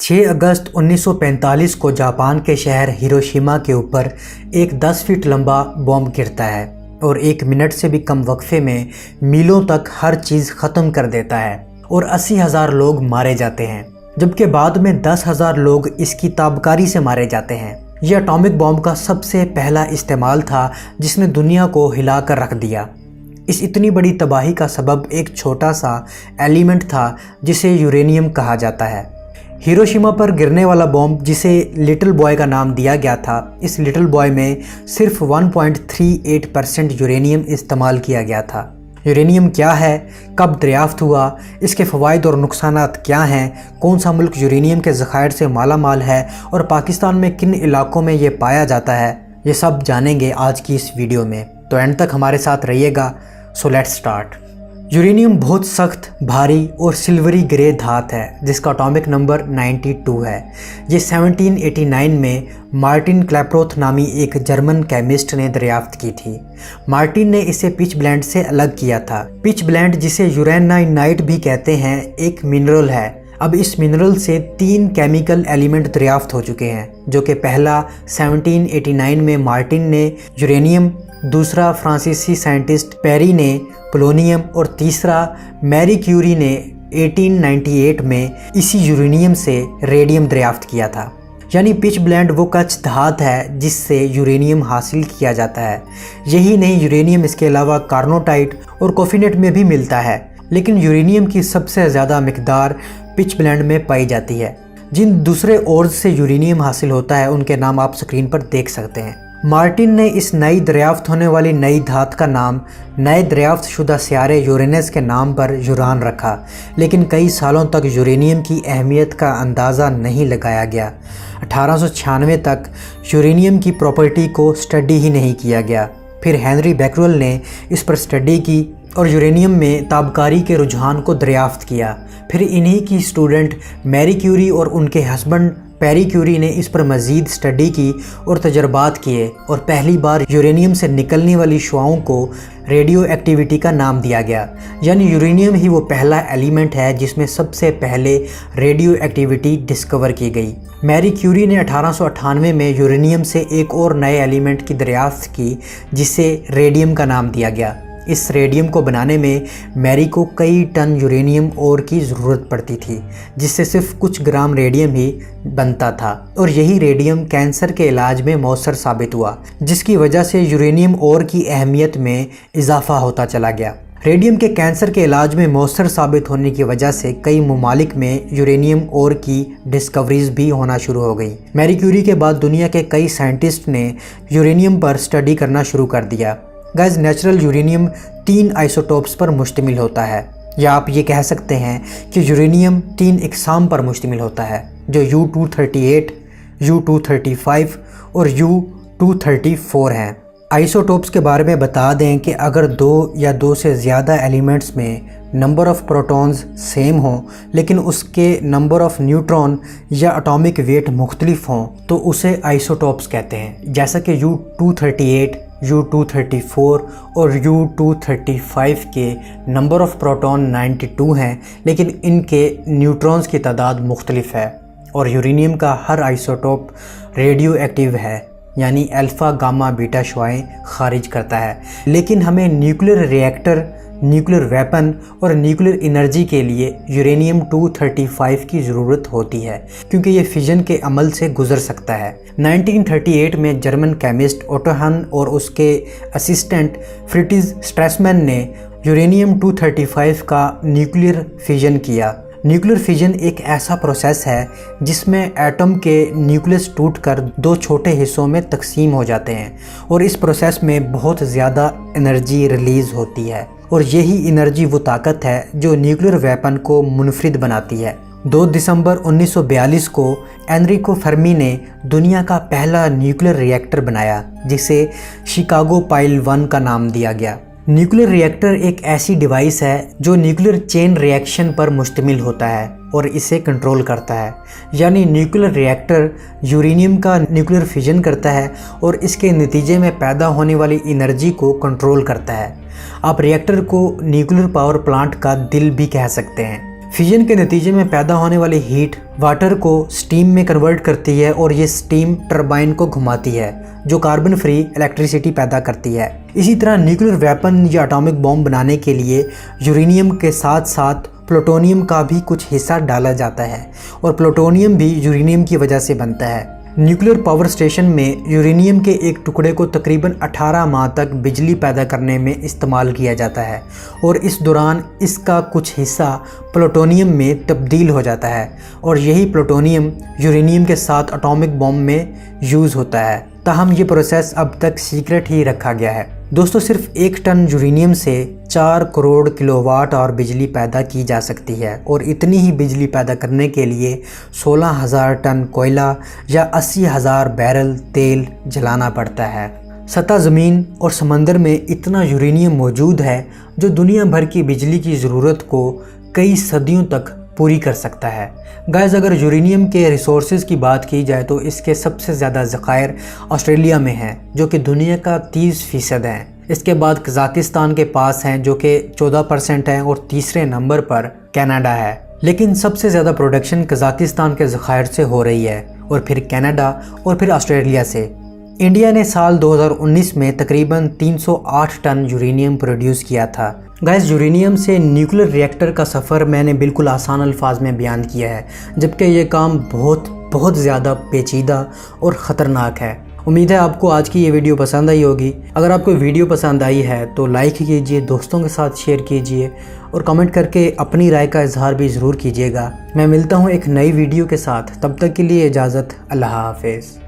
6 अगस्त 1945 को जापान के शहर हिरोशिमा के ऊपर एक 10 फीट लंबा बॉम्ब गिरता है और 1 मिनट से भी कम वक्फे में मीलों तक हर चीज़ ख़त्म कर देता है और 80,000 लोग मारे जाते हैं, जबकि बाद में 10,000 लोग इसकी ताबकारी से मारे जाते हैं। यह एटॉमिक बॉम्ब का सबसे पहला इस्तेमाल था जिसने दुनिया को हिला कर रख दिया। इस इतनी बड़ी तबाही का सबब एक छोटा सा एलिमेंट था जिसे यूरेनियम कहा जाता है। हिरोशिमा पर गिरने वाला बॉम्ब, जिसे लिटिल बॉय का नाम दिया गया था, इस लिटिल बॉय में सिर्फ 1.38% यूरेनियम इस्तेमाल किया गया था। यूरेनियम क्या है, कब दरियाफ्त हुआ, इसके फ़वाइद और नुकसानात क्या हैं, कौन सा मुल्क यूरेनियम के ज़खायर से माला माल है और पाकिस्तान में किन इलाकों में ये पाया जाता है, ये सब जानेंगे आज की इस वीडियो में। तो एंड तक हमारे साथ रहिएगा। So let's start. यूरेनियम बहुत सख्त, भारी और सिल्वरी ग्रे धात है जिसका एटॉमिक नंबर 92 है। ये 1789 में मार्टिन क्लैपरोथ नामी एक जर्मन केमिस्ट ने दरियाफ्त की थी। मार्टिन ने इसे पिच ब्लेंड से अलग किया था। पिच ब्लेंड, जिसे यूरेनाइट भी कहते हैं, एक मिनरल है। अब इस मिनरल से 3 केमिकल एलिमेंट दरियाफ्त हो चुके हैं, जो कि पहला 1789 में मार्टिन ने यूरेनियम, दूसरा फ्रांसीसी साइंटिस्ट पेरी ने पोलोनियम और तीसरा मैरी क्यूरी ने 1898 में इसी यूरेनियम से रेडियम दरियाफ्त किया था। यानी पिच ब्लेंड वो कच्छ धात है जिससे यूरेनियम हासिल किया जाता है। यही नहीं, यूरेनियम इसके अलावा कार्नोटाइट और कोफिनेट में भी मिलता है, लेकिन यूरेनियम की सबसे ज़्यादा मिकदार पिच ब्लेंड में पाई जाती है। जिन दूसरे ओर्स से यूरेनियम हासिल होता है उनके नाम आप स्क्रीन पर देख सकते हैं। मार्टिन ने इस नई दरियाफ्त होने वाली नई धात का नाम नए दरियाफ्त शुदा सियारे यूरेनस के नाम पर यूरान रखा, लेकिन कई सालों तक यूरेनियम की अहमियत का अंदाज़ा नहीं लगाया गया। 1896 तक यूरेनियम की प्रॉपर्टी को स्टडी ही नहीं किया गया। फिर हेनरी बैकरल ने इस पर स्टडी की और यूरेनियम में ताबकारी के रुझान को दरियाफ्त किया। फिर इन्हीं की स्टूडेंट मैरी क्यूरी और उनके हस्बैंड पेरी क्यूरी ने इस पर मज़ीद स्टडी की और तजर्बात किए और पहली बार यूरेनियम से निकलने वाली शुआओं को रेडियो एक्टिविटी का नाम दिया गया। यानी यूरेनियम ही वो पहला एलिमेंट है जिसमें सबसे पहले रेडियो एक्टिविटी डिस्कवर की गई। मैरी क्यूरी ने 1898 में यूरेनियम से एक और नए एलिमेंट की दरियाफ्त की जिसे रेडियम का नाम दिया गया। इस रेडियम को बनाने में मैरी को कई टन यूरेनियम ओर की ज़रूरत पड़ती थी, जिससे सिर्फ कुछ ग्राम रेडियम ही बनता था और यही रेडियम कैंसर के इलाज में मौसर साबित हुआ, जिसकी वजह से यूरेनियम ओर की अहमियत में इजाफा होता चला गया। रेडियम के कैंसर के इलाज में मौसर साबित होने की वजह से कई ममालिक में यूरेनियम ओर की डिस्कवरीज भी होना शुरू हो गई। मैरी क्यूरी के बाद दुनिया के कई साइंटिस्ट ने यूरेनियम पर स्टडी करना शुरू कर दिया। गाइस, नेचुरल यूरेनियम 3 आइसोटोप्स पर मुश्तमिल होता है, या आप ये कह सकते हैं कि यूरेनियम 3 इकसाम पर मुश्तमिल होता है, जो U-238, U-235 और U-234 हैं। आइसोटोप्स के बारे में बता दें कि अगर 2 या 2 से ज़्यादा एलिमेंट्स में नंबर ऑफ़ प्रोटॉन्स सेम हों लेकिन उसके नंबर ऑफ़ न्यूट्रॉन या एटॉमिक वेट मुख्तलिफ हों तो उसे आइसोटोप्स कहते हैं। जैसा कि U-238, U-234 और U-235 के नंबर ऑफ़ प्रोटॉन 92 हैं, लेकिन इनके न्यूट्रॉन्स की तादाद मुख्तलिफ है। और यूरेनियम का हर आइसोटोप रेडियो एक्टिव है, यानी अल्फ़ा, गामा, बीटा शुआएं खारिज करता है। लेकिन हमें न्यूक्लियर रिएक्टर, न्यूक्लियर वेपन और न्यूक्लियर एनर्जी के लिए यूरेनियम 235 की ज़रूरत होती है, क्योंकि ये फिजन के अमल से गुजर सकता है। 1938 में जर्मन केमिस्ट ओटो हन और उसके असिस्टेंट फ्रिटिज स्ट्रेसमैन ने यूरेनियम 235 का न्यूक्लियर फिजन किया। न्यूक्लियर फिजन एक ऐसा प्रोसेस है जिसमें एटम के न्यूक्लियस टूटकर 2 छोटे हिस्सों में तकसीम हो जाते हैं और इस प्रोसेस में बहुत ज़्यादा एनर्जी रिलीज़ होती है और यही एनर्जी वो ताकत है जो न्यूक्लियर वेपन को मुनफरिद बनाती है। 2 दिसंबर 1942 को एनरिको फर्मी ने दुनिया का पहला न्यूक्लियर रिएक्टर बनाया जिसे शिकागो पाइल 1 का नाम दिया गया। न्यूक्लियर रिएक्टर एक ऐसी डिवाइस है जो न्यूक्लियर चेन रिएक्शन पर मुश्तमिल होता है और इसे कंट्रोल करता है। यानी न्यूक्लियर रिएक्टर यूरेनियम का न्यूक्लियर फिजन करता है और इसके नतीजे में पैदा होने वाली एनर्जी को कंट्रोल करता है। आप रिएक्टर को न्यूक्लियर पावर प्लांट का दिल भी कह सकते हैं। फिजन के नतीजे में पैदा होने वाली हीट वाटर को स्टीम में कन्वर्ट करती है और ये स्टीम टरबाइन को घुमाती है जो कार्बन फ्री इलेक्ट्रिसिटी पैदा करती है। इसी तरह न्यूक्लियर वेपन या एटॉमिक बॉम्ब बनाने के लिए यूरेनियम के साथ साथ प्लूटोनियम का भी कुछ हिस्सा डाला जाता है और प्लूटोनियम भी यूरेनियम की वजह से बनता है। न्यूक्लियर पावर स्टेशन में यूरेनियम के एक टुकड़े को तकरीबन 18 माह तक बिजली पैदा करने में इस्तेमाल किया जाता है और इस दौरान इसका कुछ हिस्सा प्लूटोनियम में तब्दील हो जाता है और यही प्लूटोनियम यूरेनियम के साथ एटॉमिक बॉम्ब में यूज़ होता है। ताहम ये प्रोसेस अब तक सीक्रेट ही रखा गया है। दोस्तों, सिर्फ 1 टन यूरेनियम से 4 करोड़ किलोवाट और बिजली पैदा की जा सकती है और इतनी ही बिजली पैदा करने के लिए 16,000 टन कोयला या 80,000 बैरल तेल जलाना पड़ता है। सतह ज़मीन और समंदर में इतना यूरेनियम मौजूद है जो दुनिया भर की बिजली की ज़रूरत को कई सदियों तक पूरी कर सकता है। गाइस, अगर यूरेनियम के रिसोर्सेज की बात की जाए तो इसके सबसे ज़्यादा ज़खायर ऑस्ट्रेलिया में हैं जो कि दुनिया का 30% हैं। इसके बाद कज़ाकिस्तान के पास हैं जो कि 14% हैं और तीसरे नंबर पर कनाडा है। लेकिन सबसे ज़्यादा प्रोडक्शन कज़ाकिस्तान के ज़खायर से हो रही है और फिर कनाडा और फिर ऑस्ट्रेलिया से। इंडिया ने साल 2019 में तकरीबन 308 टन यूरेनियम प्रोड्यूस किया था। गाइस, यूरेनियम से न्यूक्लियर रिएक्टर का सफ़र मैंने बिल्कुल आसान अल्फाज में बयान किया है, जबकि ये काम बहुत ज़्यादा पेचीदा और ख़तरनाक है। उम्मीद है आपको आज की ये वीडियो पसंद आई होगी। अगर आपको वीडियो पसंद आई है तो लाइक कीजिए, दोस्तों के साथ शेयर कीजिए और कमेंट करके अपनी राय का इजहार भी ज़रूर कीजिएगा। मैं मिलता हूँ एक नई वीडियो के साथ, तब तक के लिए इजाज़त। अल्लाह हाफ़िज़।